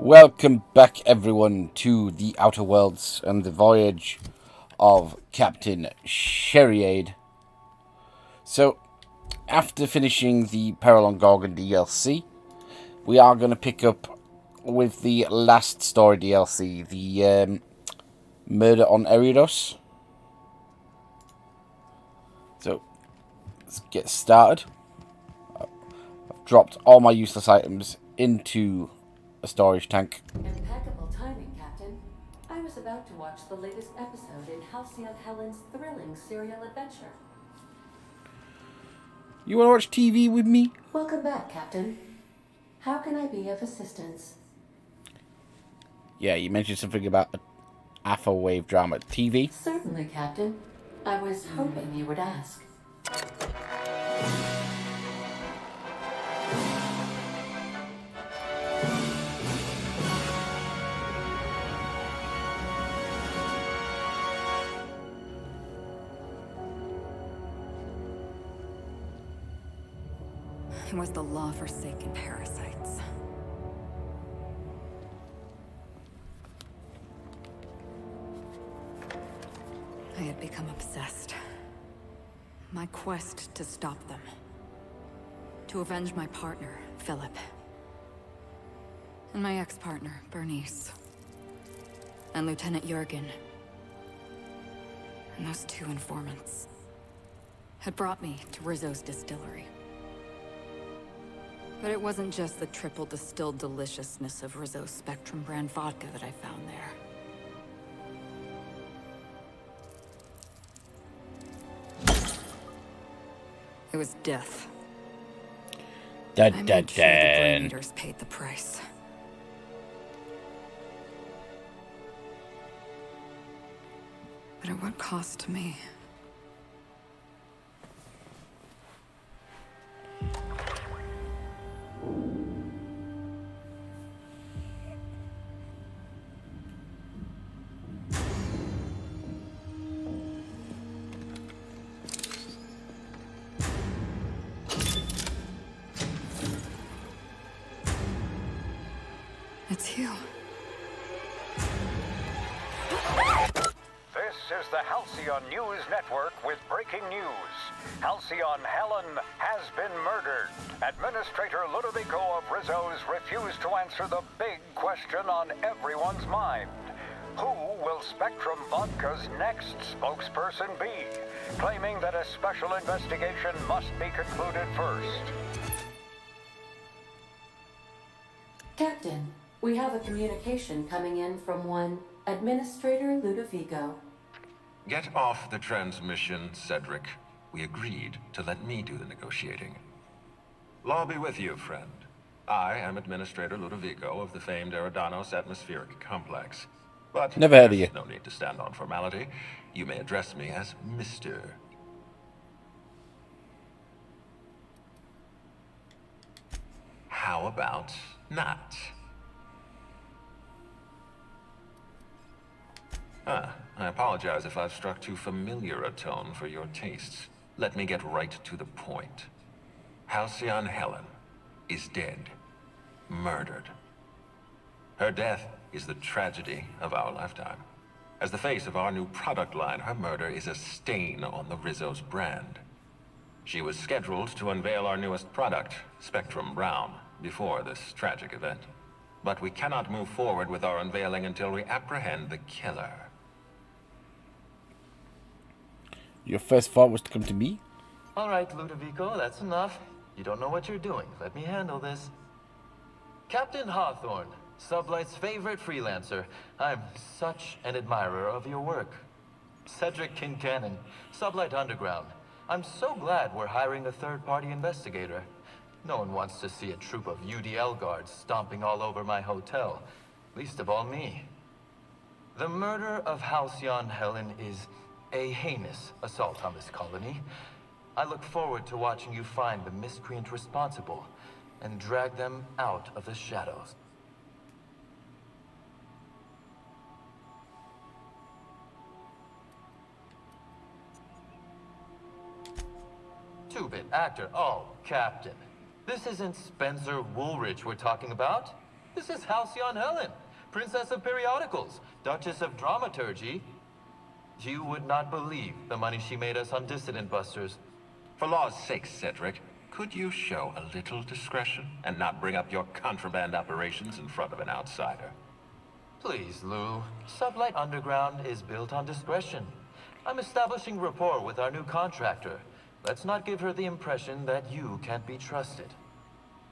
Welcome back, everyone, to the Outer Worlds and the voyage of Captain Sherrie Ayde. So, after finishing the Peril on Gorgon DLC, we are going to pick up with the last story DLC, the Murder on Eridos. So, let's get started. I've dropped all my useless items into a storage tank. Impeccable timing, Captain. I was about to watch the latest episode in Halcyon Helen's thrilling serial adventure. You want to watch TV with me? Welcome back, Captain. How can I be of assistance? Yeah, you mentioned something about a Alpha Wave drama. TV? Certainly, Captain. I was hoping you would ask. It was the law-forsaken parasites. I had become obsessed. My quest to stop them. To avenge my partner, Philip. And my ex-partner, Bernice. And Lieutenant Jurgen. And those two informants had brought me to Rizzo's distillery. But it wasn't just the triple distilled deliciousness of Rizzo's Spectrum brand vodka that I found there. It was death. I made sure the brain eaters paid the price. But at what cost to me? It's you. This is the Halcyon News Network with breaking news. Halcyon Helen has been murdered. Administrator Ludovico of Rizzo's refused to answer the big question on everyone's mind. Who will Spectrum Vodka's next spokesperson be? Claiming that a special investigation must be concluded first. Captain, we have a communication coming in from one Administrator Ludovico. Get off the transmission, Cedric. We agreed to let me do the negotiating. Law be with you, friend. I am Administrator Ludovico of the famed Eridanos Atmospheric Complex. But Never heard of you. No need to stand on formality. You may address me as Mr. How about not? I apologize if I've struck too familiar a tone for your tastes. Let me get right to the point. Halcyon Helen is dead. Murdered. Her death is the tragedy of our lifetime. As the face of our new product line, her murder is a stain on the Rizzo's brand. She was scheduled to unveil our newest product, Spectrum Brown, before this tragic event. But we cannot move forward with our unveiling until we apprehend the killer. Your first thought was to come to me? All right, Ludovico, that's enough. You don't know what you're doing. Let me handle this. Captain Hawthorne, Sublight's favorite freelancer. I'm such an admirer of your work. Cedric Kincannon, Sublight Underground. I'm so glad we're hiring a third-party investigator. No one wants to see a troop of UDL guards stomping all over my hotel. Least of all me. The murder of Halcyon Helen is a heinous assault on this colony. I look forward to watching you find the miscreant responsible and drag them out of the shadows. Two-bit actor. Oh, Captain. This isn't Spencer Woolrich we're talking about. This is Halcyon Helen, Princess of Periodicals, Duchess of Dramaturgy. You would not believe the money she made us on Dissident Busters. For law's sake, Cedric, could you show a little discretion and not bring up your contraband operations in front of an outsider? Please, Lou. Sublight Underground is built on discretion. I'm establishing rapport with our new contractor. Let's not give her the impression that you can't be trusted.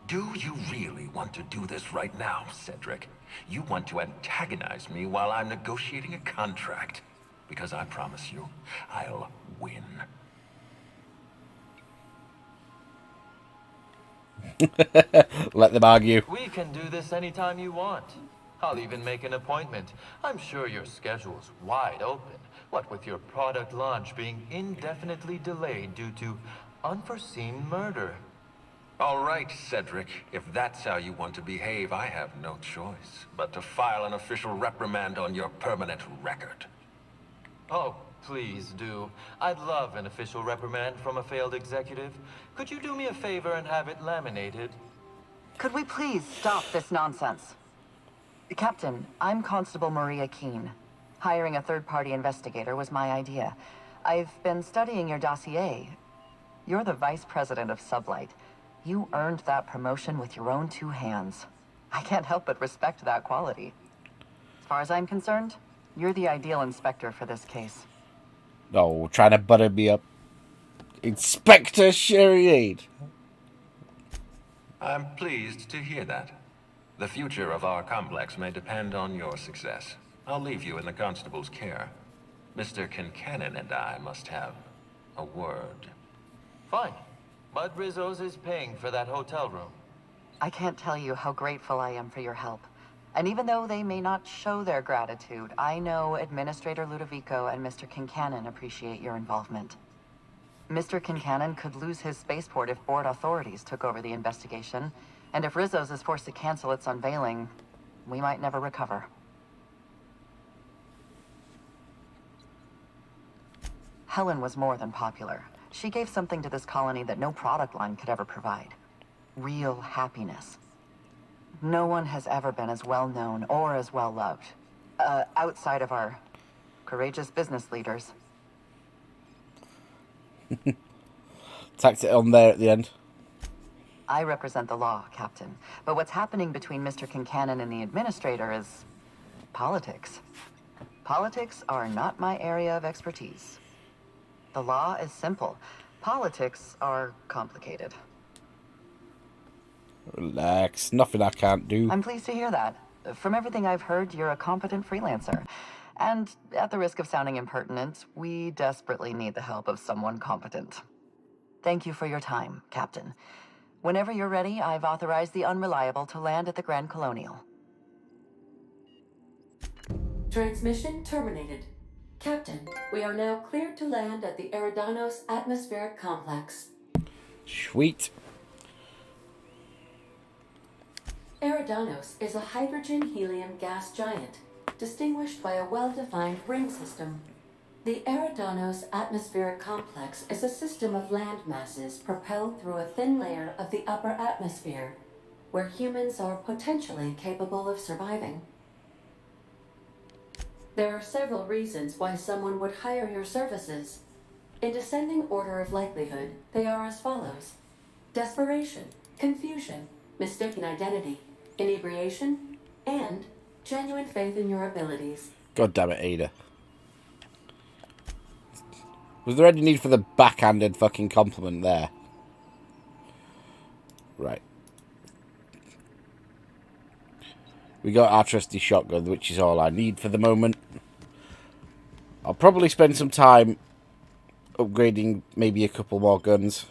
Do you really want to do this right now, Cedric? You want to antagonize me while I'm negotiating a contract. Because I promise you, I'll win. Let them argue. We can do this anytime you want. I'll even make an appointment. I'm sure your schedule's wide open. What with your product launch being indefinitely delayed due to unforeseen murder. All right, Cedric. If that's how you want to behave, I have no choice but to file an official reprimand on your permanent record. Oh, please do. I'd love an official reprimand from a failed executive. Could you do me a favor and have it laminated? Could we please stop this nonsense? Captain, I'm Constable Maria Keene. Hiring a third-party investigator was my idea. I've been studying your dossier. You're the vice president of Sublight. You earned that promotion with your own 2 hands. I can't help but respect that quality. As far as I'm concerned, you're the ideal inspector for this case. Oh, trying to butter me up. Inspector Sherrie Ayde. I'm pleased to hear that. The future of our complex may depend on your success. I'll leave you in the constable's care. Mr. Kincannon and I must have a word. Fine. Bud Rizzo's is paying for that hotel room. I can't tell you how grateful I am for your help. And even though they may not show their gratitude, I know Administrator Ludovico and Mr. Kincannon appreciate your involvement. Mr. Kincannon could lose his spaceport if board authorities took over the investigation, and if Rizzo's is forced to cancel its unveiling, we might never recover. Helen was more than popular. She gave something to this colony that no product line could ever provide. Real happiness. No one has ever been as well known or as well loved. Outside of our courageous business leaders. Tacked it on there at the end. I represent the law, Captain. But what's happening between Mr. Kincannon and the Administrator is politics. Politics are not my area of expertise. The law is simple. Politics are complicated. Relax. Nothing I can't do. I'm pleased to hear that. From everything I've heard, you're a competent freelancer. And at the risk of sounding impertinent, we desperately need the help of someone competent. Thank you for your time, Captain. Whenever you're ready, I've authorized the Unreliable to land at the Grand Colonial. Transmission terminated. Captain, we are now cleared to land at the Eridanos Atmospheric Complex. Sweet. Eridanos is a hydrogen-helium gas giant, distinguished by a well-defined ring system. The Eridanos Atmospheric Complex is a system of land masses propelled through a thin layer of the upper atmosphere, where humans are potentially capable of surviving. There are several reasons why someone would hire your services. In descending order of likelihood, they are as follows: desperation, confusion, mistaken identity, inebriation, and genuine faith in your abilities. God damn it, Ada. Was there any need for the backhanded fucking compliment there? Right. We got our trusty shotgun, which is all I need for the moment. I'll probably spend some time upgrading maybe a couple more guns.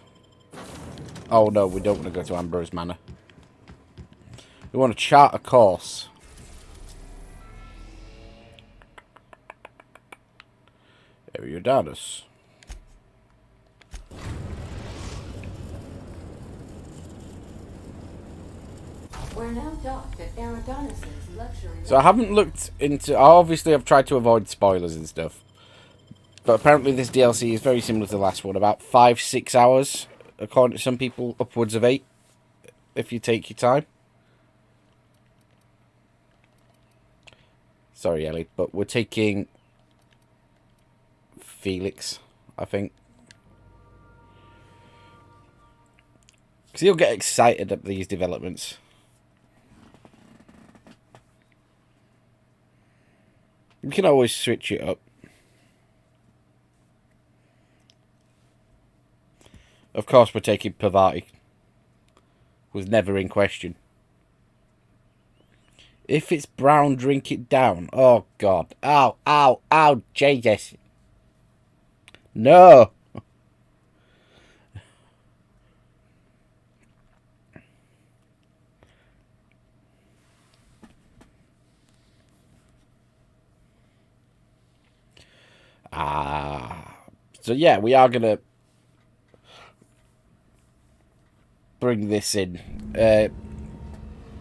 Oh no, we don't want to go to Ambrose Manor. We want to chart a course. Eridanos. We're now docked at Eridanos' luxury. So I haven't looked into... Obviously, I've tried to avoid spoilers and stuff. But apparently this DLC is very similar to the last one. About 5-6 hours, according to some people. Upwards of 8, if you take your time. Sorry, Ellie, but we're taking Felix, I think. Because he'll get excited at these developments. We can always switch it up. Of course, we're taking Pavati. Was never in question. If it's brown, drink it down. Oh, God. Ow, ow, ow, Jesus. No. So yeah, we are going to bring this in.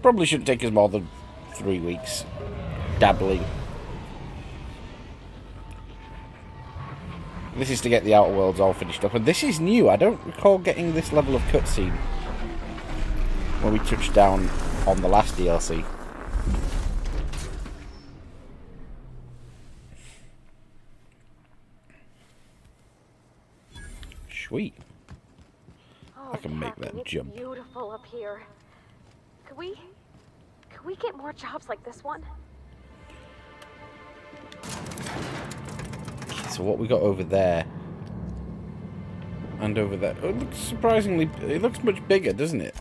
Probably shouldn't take us more than 3 weeks dabbling. This is to get the Outer Worlds all finished up, and this is new. I don't recall getting this level of cutscene when we touched down on the last DLC. Sweet. Oh, I can make Captain, that jump. It's beautiful up here. Could we get more jobs like this one? So what we got over there and over there, it looks surprisingly, it looks much bigger, doesn't it?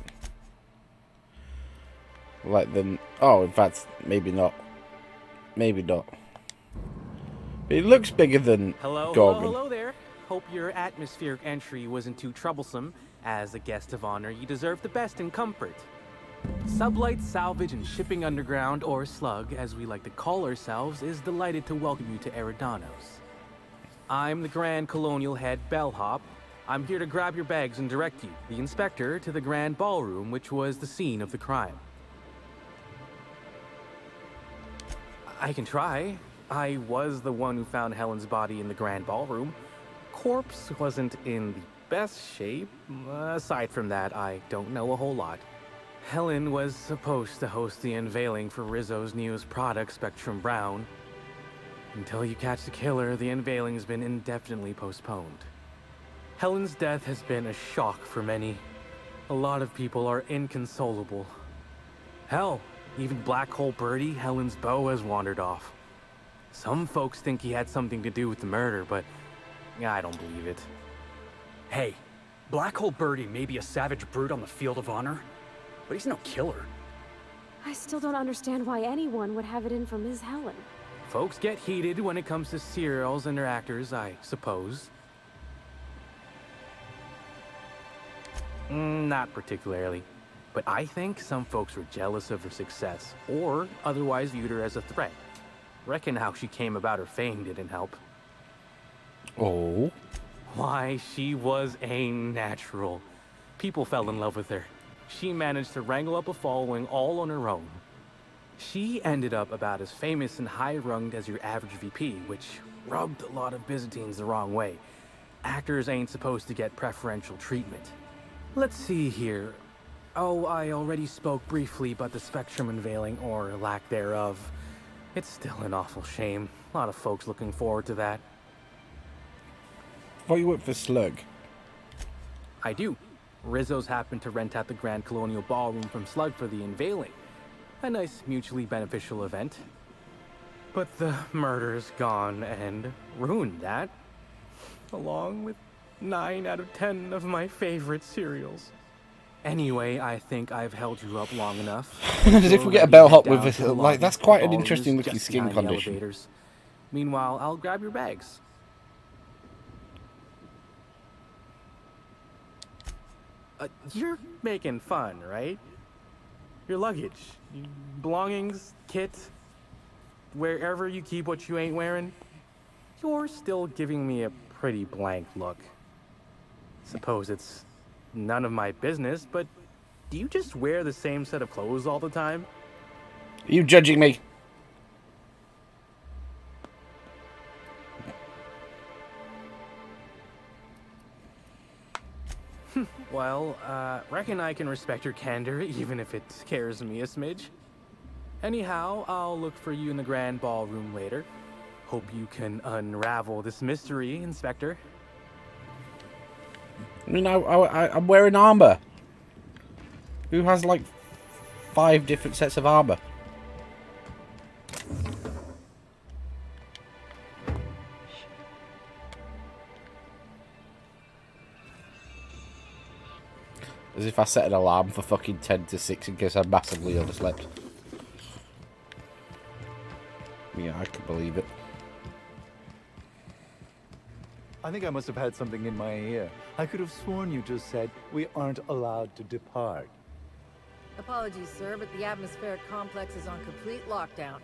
Like than, oh, in fact, maybe not. Maybe not. But it looks bigger than Gorgon. Hello there. Hope your atmospheric entry wasn't too troublesome. As a guest of honor, you deserve the best in comfort. Sublight Salvage and Shipping Underground, or Slug, as we like to call ourselves, is delighted to welcome you to Eridanos. I'm the Grand Colonial Head Bellhop. I'm here to grab your bags and direct you, the Inspector, to the Grand Ballroom, which was the scene of the crime. I can try. I was the one who found Helen's body in the Grand Ballroom. Corpse wasn't in the best shape. Aside from that, I don't know a whole lot. Helen was supposed to host the unveiling for Rizzo's newest product, Spectrum Brown. Until you catch the killer, the unveiling's been indefinitely postponed. Helen's death has been a shock for many. A lot of people are inconsolable. Hell, even Black Hole Birdie, Helen's beau, has wandered off. Some folks think he had something to do with the murder, but I don't believe it. Hey, Black Hole Birdie may be a savage brute on the field of honor, but he's no killer. I still don't understand why anyone would have it in for Ms. Helen. Folks get heated when it comes to serials and their actors, I suppose. Not particularly. But I think some folks were jealous of her success, or otherwise viewed her as a threat. Reckon how she came about her fame didn't help. Oh. Why, she was a natural. People fell in love with her. She managed to wrangle up a following all on her own. She ended up about as famous and high-runged as your average VP, which rubbed a lot of Byzantines the wrong way. Actors ain't supposed to get preferential treatment. Let's see here. Oh, I already spoke briefly about the Spectrum unveiling, or lack thereof. It's still an awful shame. A lot of folks looking forward to that. Thought you worked for Slug. I do. Rizzo's happened to rent out the Grand Colonial Ballroom from Slug for the unveiling. A nice mutually beneficial event. But the murder's gone and ruined that. Along with 9 out of 10 of my favorite cereals. Anyway, I think I've held you up long enough. As if we get a bellhop with a, like, that's quite an interesting looking skin condition. Elevators. Meanwhile, I'll grab your bags. You're making fun, right? Your luggage, belongings, kit, wherever you keep what you ain't wearing, you're still giving me a pretty blank look. Suppose it's none of my business, but do you just wear the same set of clothes all the time? Are you judging me? Well, reckon I can respect your candor, even if it scares me a smidge. Anyhow, I'll look for you in the grand ballroom later. Hope you can unravel this mystery, Inspector. I mean, I'm wearing armor. Who has like 5 different sets of armor? As if I set an alarm for fucking 10 to 6 in case I massively overslept. Yeah, I can believe it. I think I must have had something in my ear. I could have sworn you just said we aren't allowed to depart. Apologies, sir, but the atmospheric complex is on complete lockdown.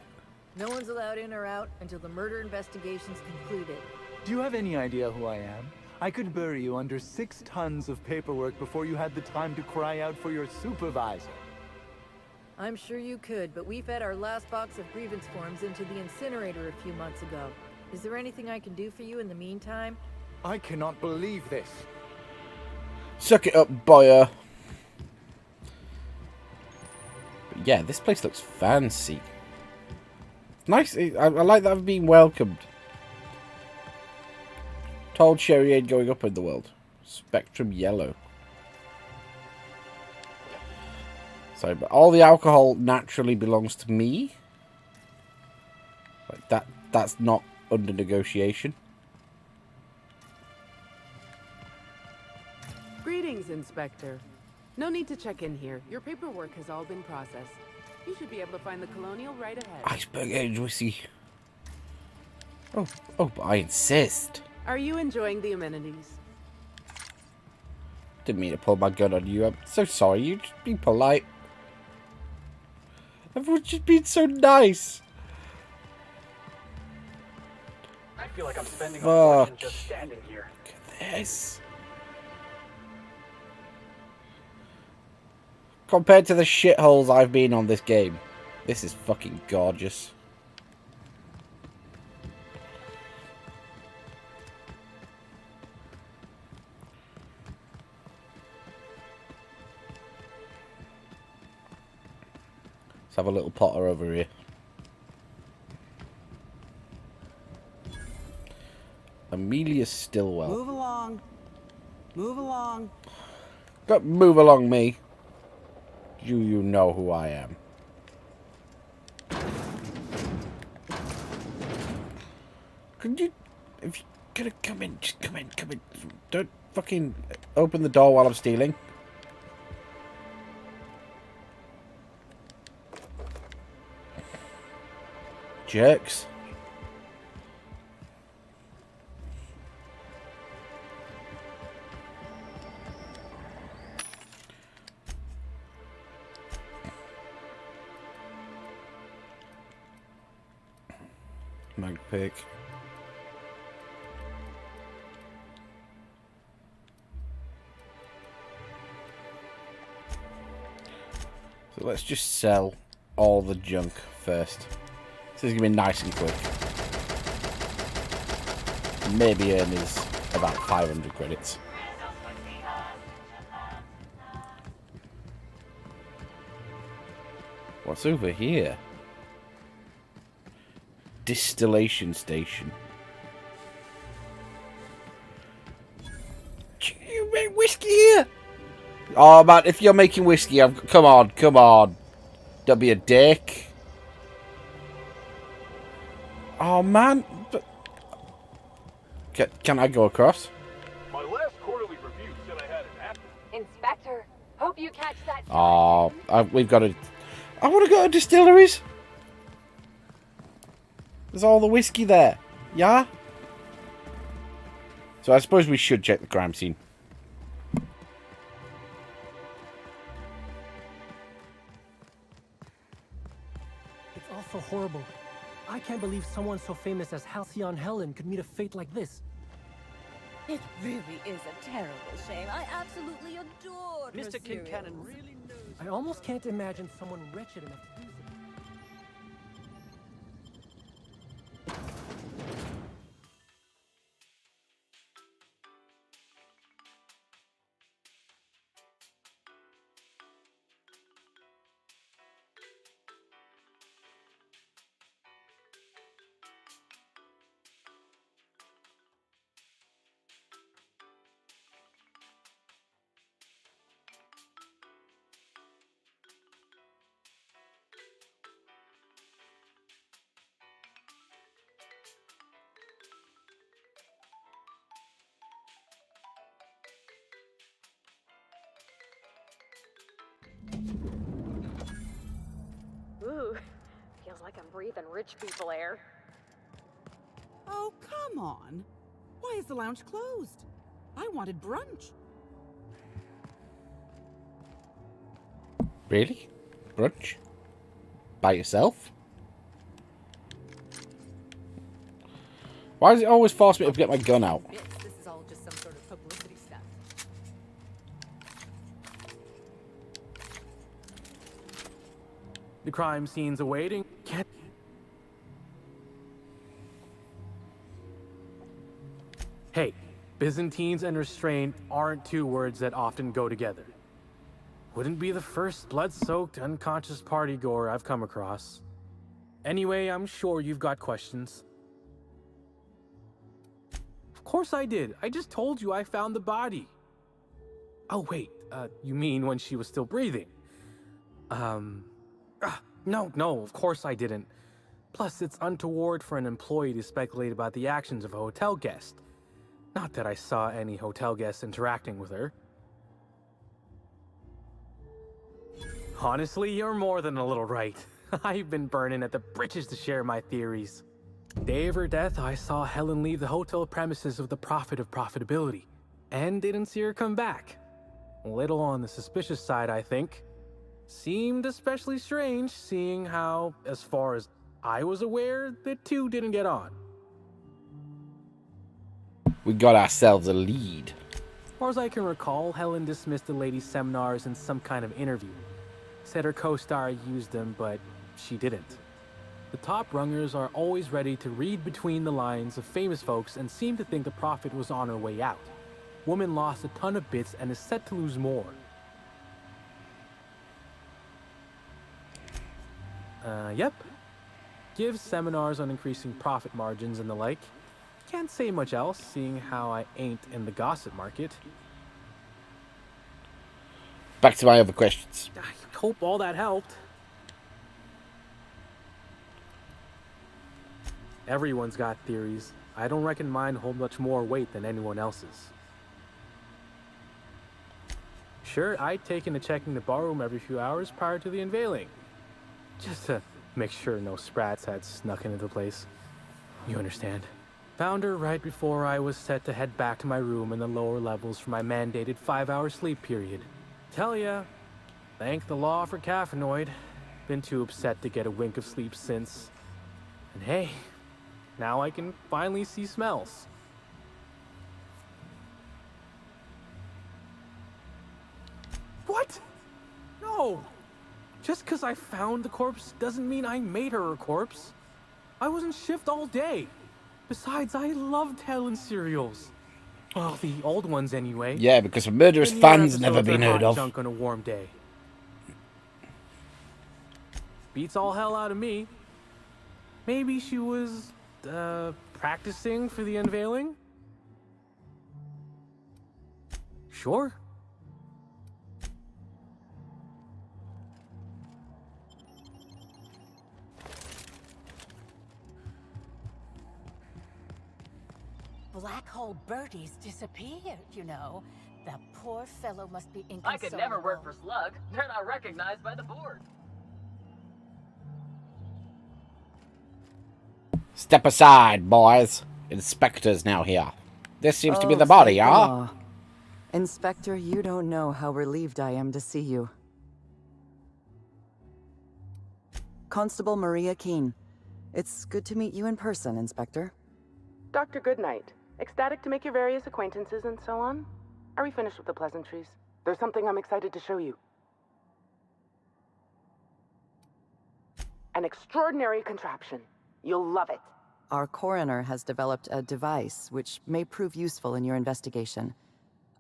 No one's allowed in or out until the murder investigation's concluded. Do you have any idea who I am? I could bury you under 6 tons of paperwork before you had the time to cry out for your supervisor. I'm sure you could, but we fed our last box of grievance forms into the incinerator a few months ago. Is there anything I can do for you in the meantime? I cannot believe this. Suck it up, boya. But yeah, this place looks fancy. Nice. I like that I've been welcomed. Told Sherrie Ayde going up in the world. Spectrum yellow. Sorry, but all the alcohol naturally belongs to me. Like that's not under negotiation. Greetings, Inspector. No need to check in here. Your paperwork has all been processed. You should be able to find the Colonial right ahead. Iceberg aged whiskey. Oh, but I insist. Are you enjoying the amenities? Didn't mean to pull my gun on you. I'm so sorry. You just be polite. Everyone's just being so nice. I feel like I'm spending a Fuck. fortune just standing here. Look at this. Compared to the shitholes I've been on this game, this is fucking gorgeous. Let's have a little Potter over here. Amelia Stillwell. Move along. Move along. Don't move along me. You know who I am. Could you, if you're gonna come in, just come in. Don't fucking open the door while I'm stealing. Jerks. Mag pick. So let's just sell all the junk first. This is gonna be nice and quick. Maybe earn is about 500 credits. What's over here? Distillation station. You make whiskey here? Oh man, if you're making whiskey, come on. Don't be a dick. Oh man, but can I go across? My last quarterly review said I had an apple. Inspector, hope you catch that. Oh, we've got to. I want to go to distilleries. There's all the whiskey there. Yeah? So I suppose we should check the crime scene. It's all so horrible. I can't believe someone so famous as Halcyon Helen could meet a fate like this. It really is a terrible shame. I absolutely adore Mr. Kincannon really knows. I almost can't imagine someone wretched enough to do so. Ooh, feels like I'm breathing rich people air. Oh, come on. Why is the lounge closed? I wanted brunch. Really? Brunch? By yourself? Why does it always force me to get my gun out? This is all just some sort of publicity stunt. The crime scene's awaiting. Hey, Byzantines and restraint aren't two words that often go together. Wouldn't be the first blood-soaked, unconscious party goer I've come across. Anyway, I'm sure you've got questions. Of course I did. I just told you I found the body. Oh, wait. You mean when she was still breathing? No, of course I didn't. Plus, it's untoward for an employee to speculate about the actions of a hotel guest. Not that I saw any hotel guests interacting with her. Honestly, you're more than a little right. I've been burning at the britches to share my theories. Day of her death, I saw Helen leave the hotel premises with the profit of profitability, and didn't see her come back. A little on the suspicious side, I think. Seemed especially strange, seeing how, as far as I was aware, the two didn't get on. We got ourselves a lead. As far as I can recall, Helen dismissed the ladies' seminars in some kind of interview. Said her co-star used them, but she didn't. The top rungers are always ready to read between the lines of famous folks and seem to think the profit was on her way out. Woman lost a ton of bits and is set to lose more. Yep. Gives seminars on increasing profit margins and the like. Can't say much else, seeing how I ain't in the gossip market. Back to my other questions. I hope all that helped. Everyone's got theories. I don't reckon mine hold much more weight than anyone else's. Sure, I'd taken to checking the ballroom every few hours prior to the unveiling. Just to make sure no sprats had snuck into the place. You understand. Found her right before I was set to head back to my room in the lower levels for my mandated 5-hour sleep period. Tell ya, thank the law for caffeinoid. Been too upset to get a wink of sleep since. And hey, now I can finally see smells. What? No! Just because I found the corpse doesn't mean I made her a corpse. I was in shift all day. Besides, I loved Helen cereals. Well, the old ones anyway. Yeah, because a murderous fan's never been heard of. Junk on a warm day. Beats all hell out of me. Maybe she was, practicing for the unveiling? Sure. Black Hole Birdie's disappeared, you know. The poor fellow must be inconsolable. I could never work for Slug. They're not recognized by the board. Step aside, boys. Inspector's now here. This seems to be the body, yeah? Inspector, you don't know how relieved I am to see you. Constable Maria Keene. It's good to meet you in person, Inspector. Dr. Goodnight. Ecstatic to make your various acquaintances and so on? Are we finished with the pleasantries? There's something I'm excited to show you. An extraordinary contraption. You'll love it. Our coroner has developed a device which may prove useful in your investigation.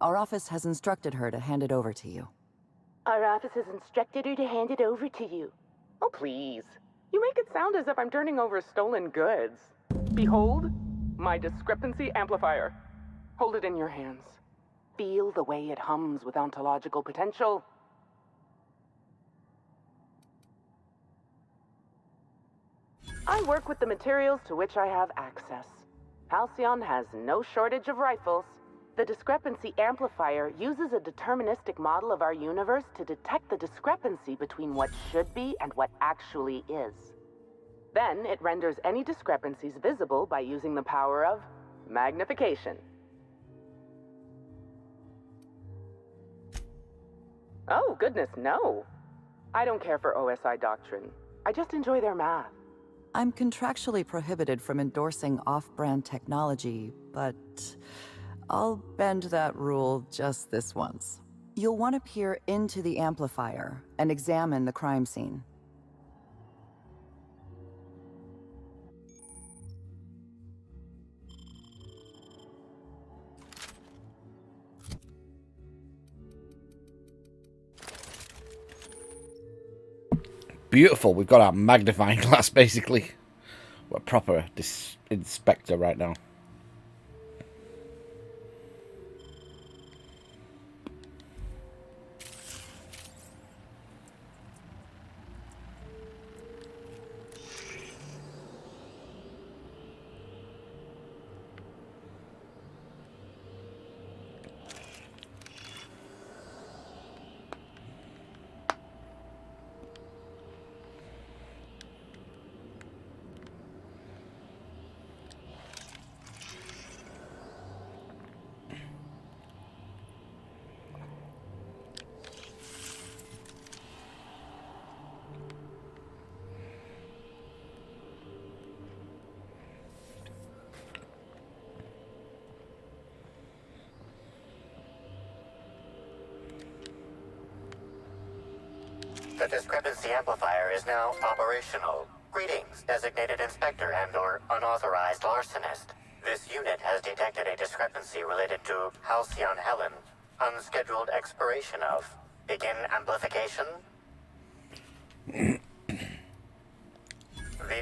Our office has instructed her to hand it over to you. Our office has instructed her to hand it over to you. Oh, please. You make it sound as if I'm turning over stolen goods. Behold, my discrepancy amplifier. Hold it in your hands. Feel the way it hums with ontological potential. I work with the materials to which I have access. Halcyon has no shortage of rifles. The discrepancy amplifier uses a deterministic model of our universe to detect the discrepancy between what should be and what actually is. Then it renders any discrepancies visible by using the power of magnification. Oh, goodness, no. I don't care for OSI doctrine. I just enjoy their math. I'm contractually prohibited from endorsing off-brand technology, but I'll bend that rule just this once. You'll want to peer into the amplifier and examine the crime scene. Beautiful. We've got our magnifying glass, basically. We're a proper inspector right now. The discrepancy amplifier is now operational. Greetings, designated inspector and/or unauthorized larcenist. This unit has detected a discrepancy related to Halcyon Helen. Unscheduled expiration of. Begin amplification. The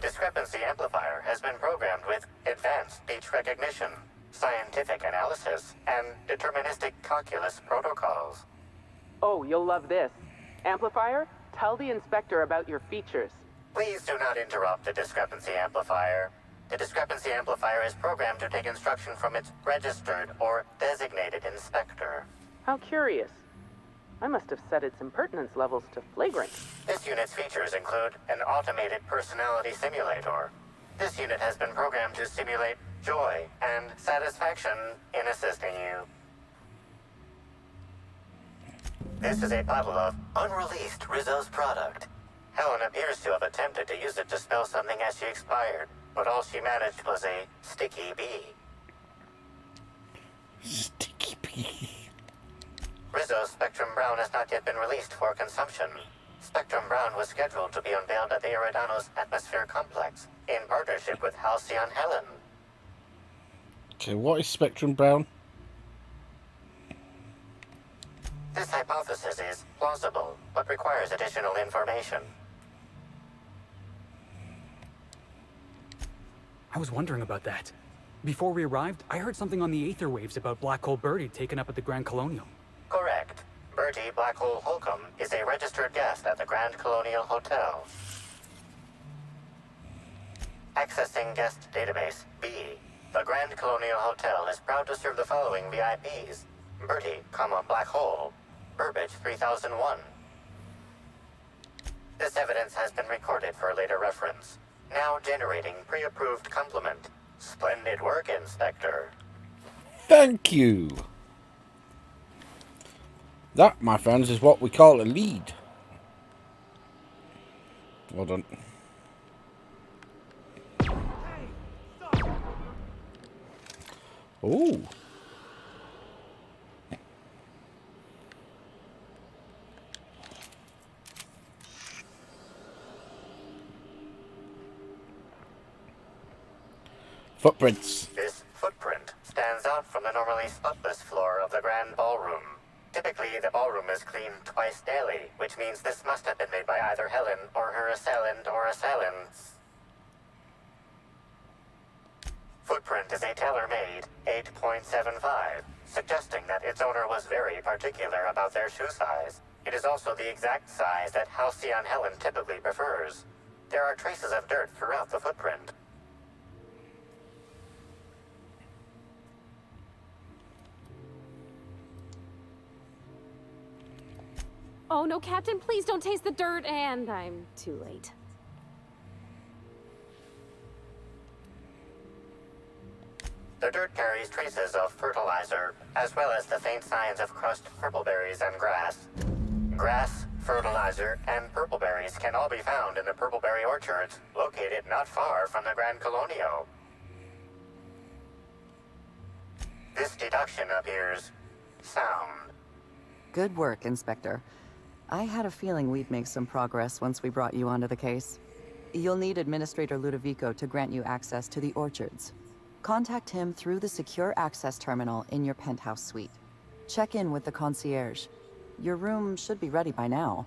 discrepancy amplifier has been programmed with advanced speech recognition, scientific analysis, and deterministic calculus protocols. Oh, you'll love this. Amplifier, tell the inspector about your features. Please do not interrupt the discrepancy amplifier. The discrepancy amplifier is programmed to take instruction from its registered or designated inspector. How curious. I must have set its impertinence levels to flagrant. This unit's features include an automated personality simulator. This unit has been programmed to simulate joy and satisfaction in assisting you. This is a bottle of unreleased Rizzo's product. Helen appears to have attempted to use it to spell something as she expired, but all she managed was a sticky bee. Sticky bee. Rizzo's Spectrum Brown has not yet been released for consumption. Spectrum Brown was scheduled to be unveiled at the Eridanos Atmosphere Complex in partnership with Halcyon Helen. Okay, what is Spectrum Brown? This hypothesis is plausible, but requires additional information. I was wondering about that. Before we arrived, I heard something on the aether waves about Black Hole Birdie taken up at the Grand Colonial. Correct. Bertie Black Hole Holcomb is a registered guest at the Grand Colonial Hotel. Accessing guest database B. The Grand Colonial Hotel is proud to serve the following VIPs. Bertie, Black Hole. Burbage 3001. This evidence has been recorded for later reference. Now generating pre-approved compliment. Splendid work, Inspector. Thank you. That, my friends, is what we call a lead. Well done. Oh. Footprints. This footprint stands out from the normally spotless floor of the Grand Ballroom. Typically, the ballroom is cleaned twice daily, which means this must have been made by either Helen or her assailant or assailants. Footprint is a tailor-made 8.75, suggesting that its owner was very particular about their shoe size. It is also the exact size that Halcyon Helen typically prefers. There are traces of dirt throughout the footprint. Oh no, Captain, please don't taste the dirt, and I'm too late. The dirt carries traces of fertilizer, as well as the faint signs of crushed purpleberries and grass. Grass, fertilizer, and purpleberries can all be found in the purpleberry orchards, located not far from the Grand Colonio. This deduction appears sound. Good work, Inspector. I had a feeling we'd make some progress once we brought you onto the case. You'll need Administrator Ludovico to grant you access to the orchards. Contact him through the secure access terminal in your penthouse suite. Check in with the concierge. Your room should be ready by now.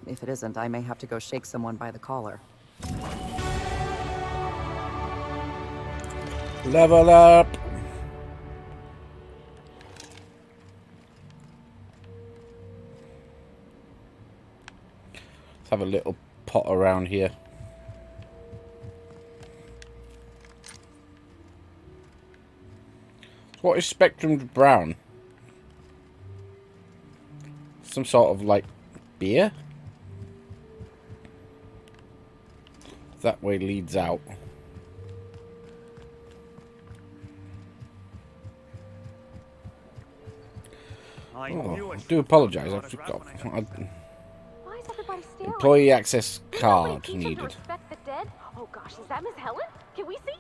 If it isn't, I may have to go shake someone by the collar. Level up! Let's have a little pot around here. What is Spectrum Brown? Some sort of, like, beer? That way leads out. I do apologise. I've forgot. Why is everybody staring? Employee access Did card teach you to needed. respect the dead? Oh gosh, is that Miss Helen? Can we see?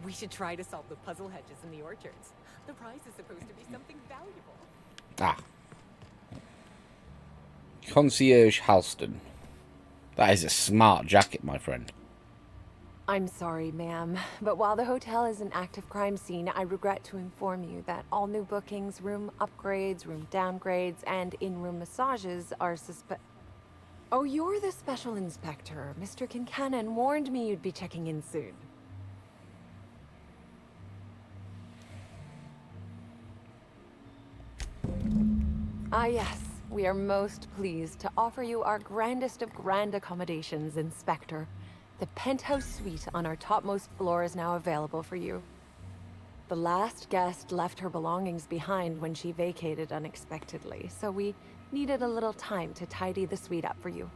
We should try to solve the puzzle hedges in the orchards. The prize is supposed to be something valuable. Ah. Concierge Halston. That is a smart jacket, my friend. I'm sorry, ma'am, but while the hotel is an active crime scene, I regret to inform you that all new bookings, room upgrades, room downgrades, and in-room massages are Oh, you're the special inspector. Mr. Kincannon warned me you'd be checking in soon. Ah, yes. We are most pleased to offer you our grandest of grand accommodations, Inspector. The penthouse suite on our topmost floor is now available for you. The last guest left her belongings behind when she vacated unexpectedly, so we needed a little time to tidy the suite up for you.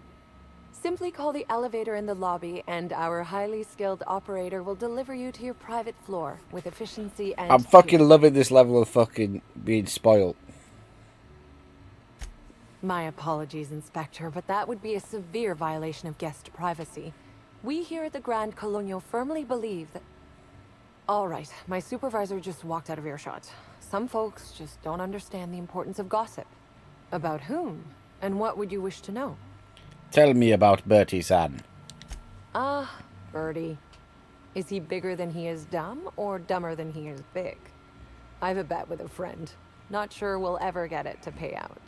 Simply call the elevator in the lobby, and our highly skilled operator will deliver you to your private floor with efficiency and... I'm fucking loving this level of fucking being spoiled. My apologies, Inspector, but that would be a severe violation of guest privacy. We here at the Grand Colonial firmly believe that... All right, my supervisor just walked out of earshot. Some folks just don't understand the importance of gossip. About whom? And what would you wish to know? Tell me about Bertie-san. Ah, Bertie. Is he bigger than he is dumb, or dumber than he is big? I've a bet with a friend. Not sure we'll ever get it to pay out.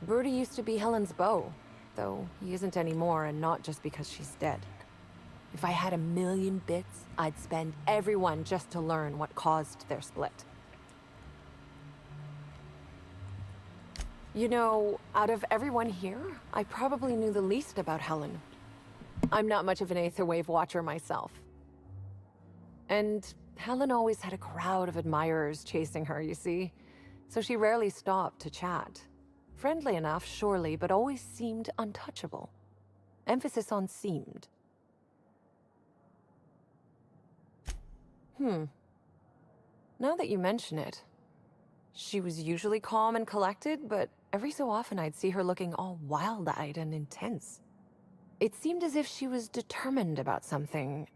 Bertie used to be Helen's beau, though he isn't anymore, and not just because she's dead. If I had 1,000,000 bits, I'd spend every one just to learn what caused their split. You know, out of everyone here, I probably knew the least about Helen. I'm not much of an Aetherwave watcher myself. And Helen always had a crowd of admirers chasing her, you see, so she rarely stopped to chat. Friendly enough, surely, but always seemed untouchable. Emphasis on seemed. Now that you mention it, she was usually calm and collected, but every so often I'd see her looking all wild-eyed and intense. It seemed as if she was determined about something.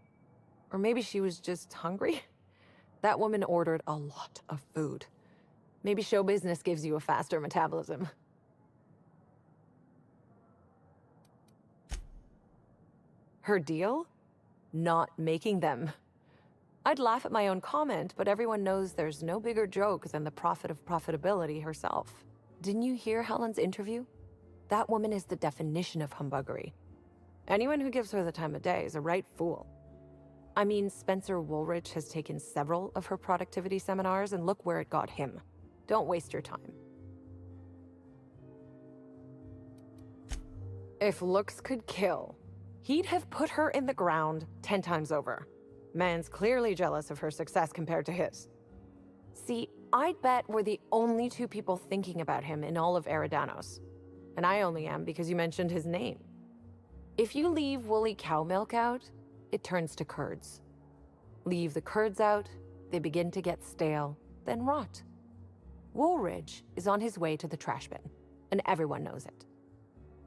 Or maybe she was just hungry? That woman ordered a lot of food. Maybe show business gives you a faster metabolism. Her deal? Not making them. I'd laugh at my own comment, but everyone knows there's no bigger joke than the prophet of profitability herself. Didn't you hear Helen's interview? That woman is the definition of humbuggery. Anyone who gives her the time of day is a right fool. I mean, Spencer Woolrich has taken several of her productivity seminars, and look where it got him. Don't waste your time. If looks could kill, he'd have put her in the ground 10 times over. Man's clearly jealous of her success compared to his. See, I'd bet we're the only two people thinking about him in all of Eridanos. And I only am because you mentioned his name. If you leave woolly cow milk out, it turns to curds. Leave the curds out, they begin to get stale, then rot. Woolridge is on his way to the trash bin, and everyone knows it.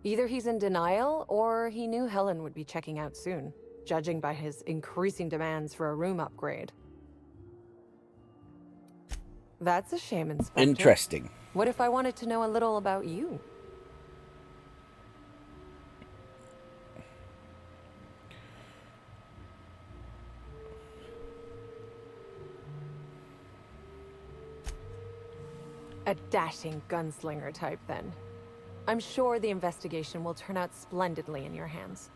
Either he's in denial, or he knew Helen would be checking out soon, judging by his increasing demands for a room upgrade. That's a shame, Inspector. Interesting. What if I wanted to know a little about you? A dashing gunslinger type, then. I'm sure the investigation will turn out splendidly in your hands.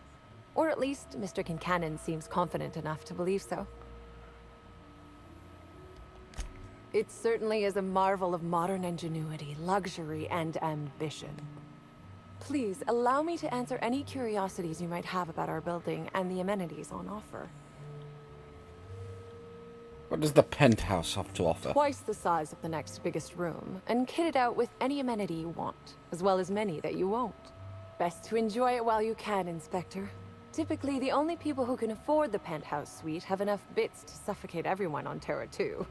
Or at least Mr. Kincannon seems confident enough to believe so. It certainly is a marvel of modern ingenuity, luxury, and ambition. Please, allow me to answer any curiosities you might have about our building and the amenities on offer. What does the penthouse have to offer? Twice the size of the next biggest room, and kitted out with any amenity you want, as well as many that you won't. Best to enjoy it while you can, Inspector. Typically, the only people who can afford the penthouse suite have enough bits to suffocate everyone on Terra 2.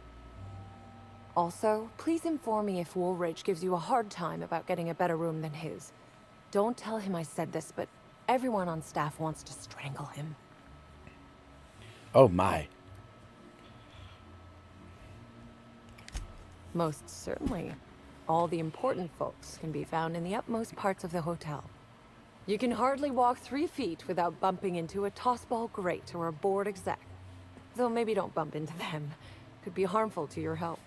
Also, please inform me if Woolridge gives you a hard time about getting a better room than his. Don't tell him I said this, but everyone on staff wants to strangle him. Oh my. Most certainly. All the important folks can be found in the utmost parts of the hotel. You can hardly walk 3 feet without bumping into a tossball grate or a bored exec. Though maybe don't bump into them. Could be harmful to your health.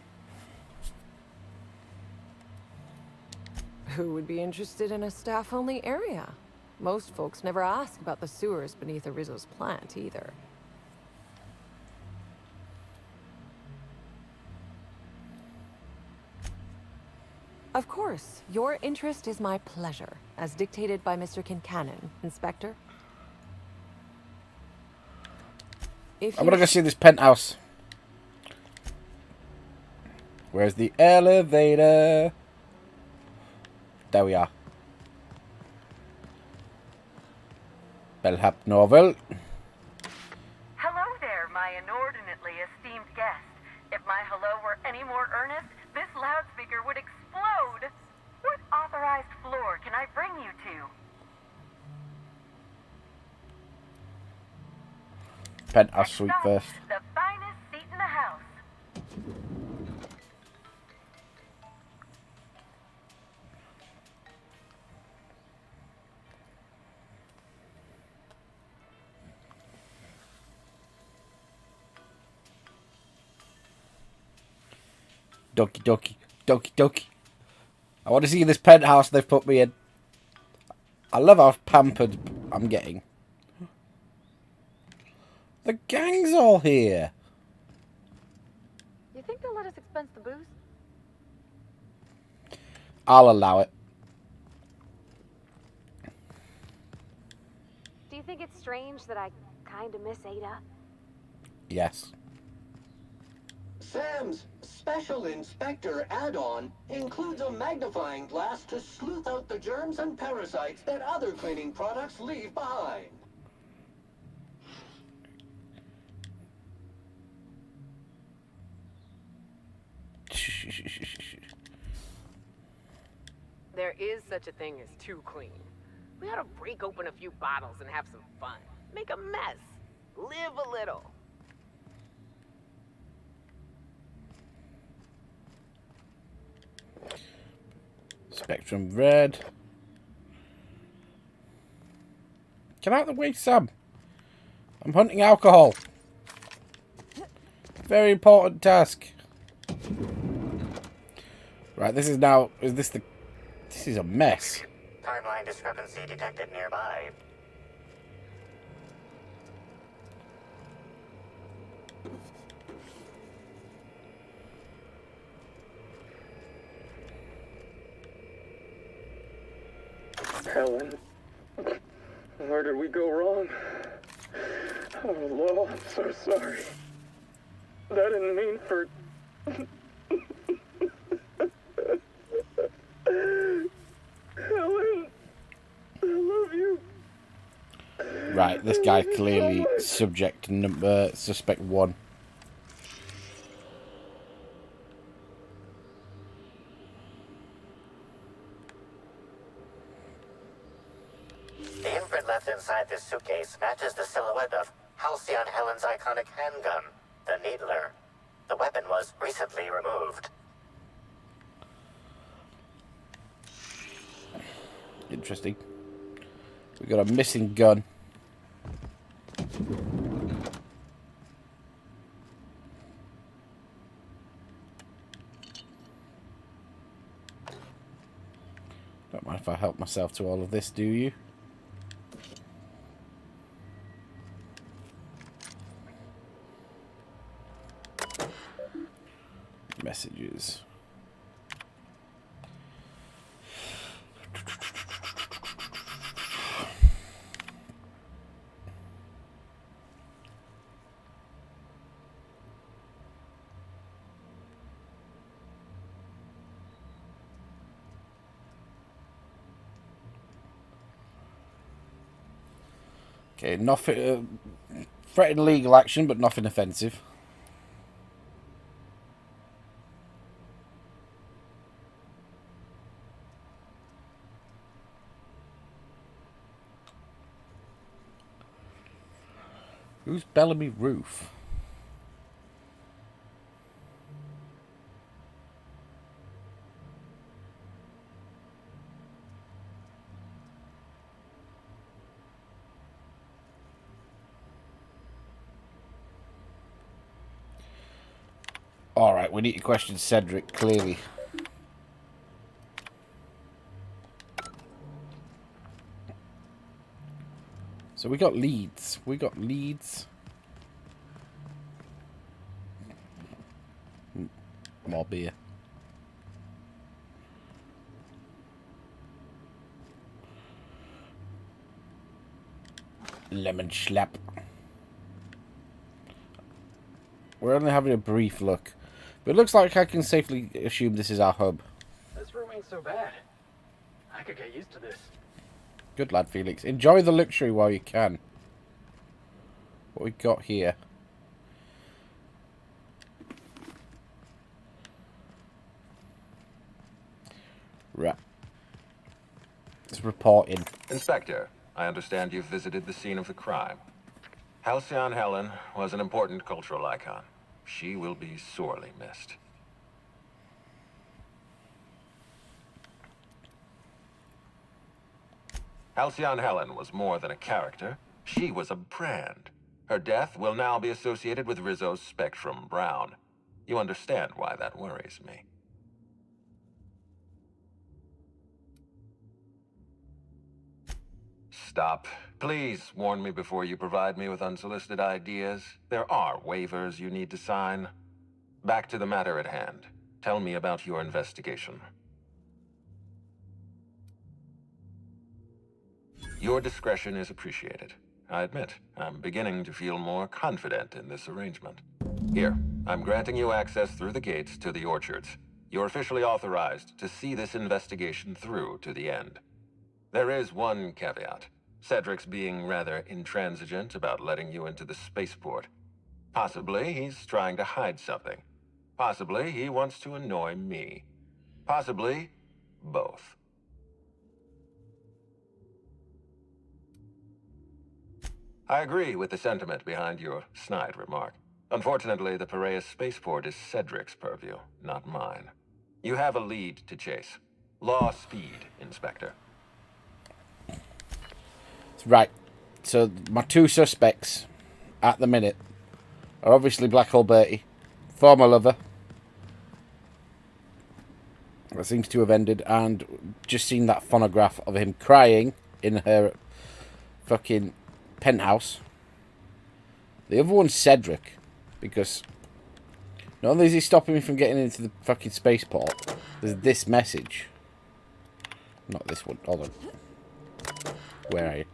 Who would be interested in a staff-only area? Most folks never ask about the sewers beneath Rizzo's plant, either. Of course, your interest is my pleasure, as dictated by Mr. Kincannon, Inspector. I'm gonna go see this penthouse. Where's the elevator? There we are. Bellhop Novel. Hello there, my inordinately esteemed guest. If my hello were any more earnest, this loudspeaker would explode. What authorized floor can I bring you to? Penthouse suite first. The finest seat in the house. Doki doki. Doki doki. I want to see this penthouse they've put me in. I love how pampered I'm getting. The gang's all here. You think they'll let us expense the booze? I'll allow it. Do you think it's strange that I kinda miss Ada? Yes. Sam's Special Inspector add-on includes a magnifying glass to sleuth out the germs and parasites that other cleaning products leave behind. There is such a thing as too clean. We ought to break open a few bottles and have some fun. Make a mess. Live a little. Spectrum red. Get out of the way, Sam. I'm hunting alcohol. Very important task. Right, this is now... Is this the... This is a mess. Timeline discrepancy detected nearby. Helen, where did we go wrong? Oh, Lo, I'm so sorry. That didn't mean for... Right, this guy clearly suspect 1. The imprint left inside this suitcase matches the silhouette of Halcyon Helen's iconic handgun, the Needler. The weapon was recently removed. Interesting. We got a missing gun. Don't mind if I help myself to all of this, do you? Messages. Okay, nothing. Threatened legal action, but nothing offensive. Who's Bellamy Roof? Alright, we need to question Cedric, clearly. So we got leads. More beer. Lemon schlap. We're only having a brief look. But it looks like I can safely assume this is our hub. This room ain't so bad. I could get used to this. Good lad, Felix. Enjoy the luxury while you can. What we got here? Right. Let's report in. Inspector, I understand you've visited the scene of the crime. Halcyon Helen was an important cultural icon. She will be sorely missed. Halcyon Helen was more than a character. She was a brand. Her death will now be associated with Rizzo's Spectrum Brown. You understand why that worries me. Stop. Please warn me before you provide me with unsolicited ideas. There are waivers you need to sign. Back to the matter at hand. Tell me about your investigation. Your discretion is appreciated. I admit, I'm beginning to feel more confident in this arrangement. Here, I'm granting you access through the gates to the orchards. You're officially authorized to see this investigation through to the end. There is one caveat. Cedric's being rather intransigent about letting you into the spaceport. Possibly he's trying to hide something. Possibly he wants to annoy me. Possibly both. I agree with the sentiment behind your snide remark. Unfortunately, the Piraeus spaceport is Cedric's purview, not mine. You have a lead to chase. Law speed, Inspector. Right. So my two suspects at the minute are obviously Black Hole Bertie, former lover. That seems to have ended, and just seen that phonograph of him crying in her fucking penthouse. The other one's Cedric, because not only is he stopping me from getting into the fucking spaceport, there's this message. Not this one. Hold on. Where are you?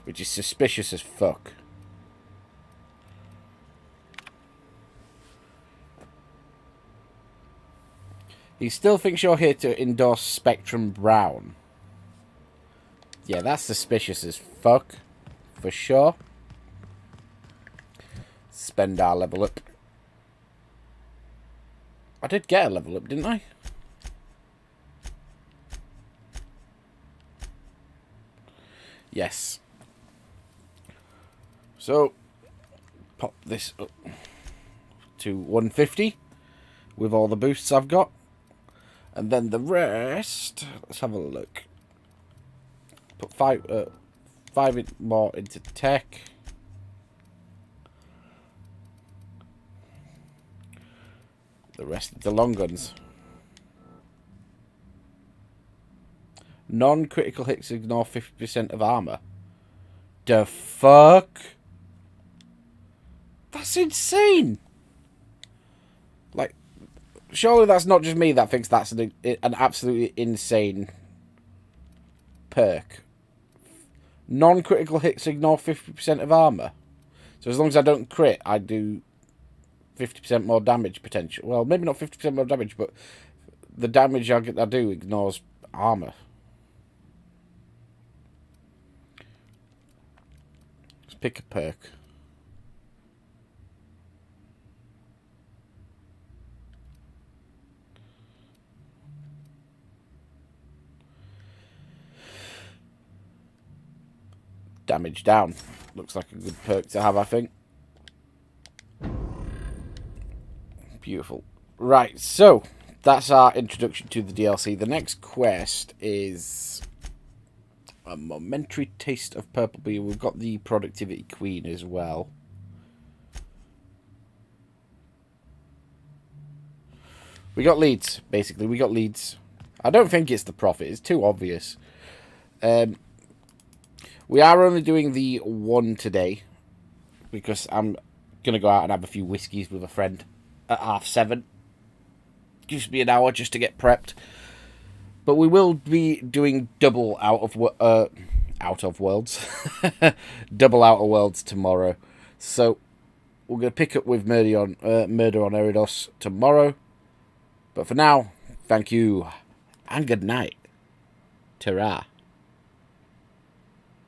Which is suspicious as fuck. He still thinks you're here to endorse Spectrum Brown. Yeah, that's suspicious as fuck. for sure. Spend our level up. I did get a level up, didn't I? Yes. So, pop this up to 150 with all the boosts I've got. And then the rest, let's have a look. Put five more into tech. The rest of the long guns. Non-critical hits ignore 50% of armor. The fuck? That's insane. Like, surely that's not just me that thinks that's an absolutely insane perk. Non-critical hits ignore 50% of armor. So as long as I don't crit, I do 50% more damage potential. Well, maybe not 50% more damage, but the damage I do ignores armor. Let's pick a perk. Damage down. Looks like a good perk to have, I think. Beautiful. Right, so that's our introduction to the DLC. The next quest is a momentary taste of purple bee. We've got the productivity queen as well. We got leads, basically. We got leads. I don't think it's the prophet. It's too obvious. We are only doing the one today because I'm going to go out and have a few whiskies with a friend at 7:30. Gives me an hour just to get prepped. But we will be doing double out of worlds. Double Outer Worlds tomorrow. So we're going to pick up with Murder on Eridos tomorrow. But for now, thank you and good night. Ta-ra.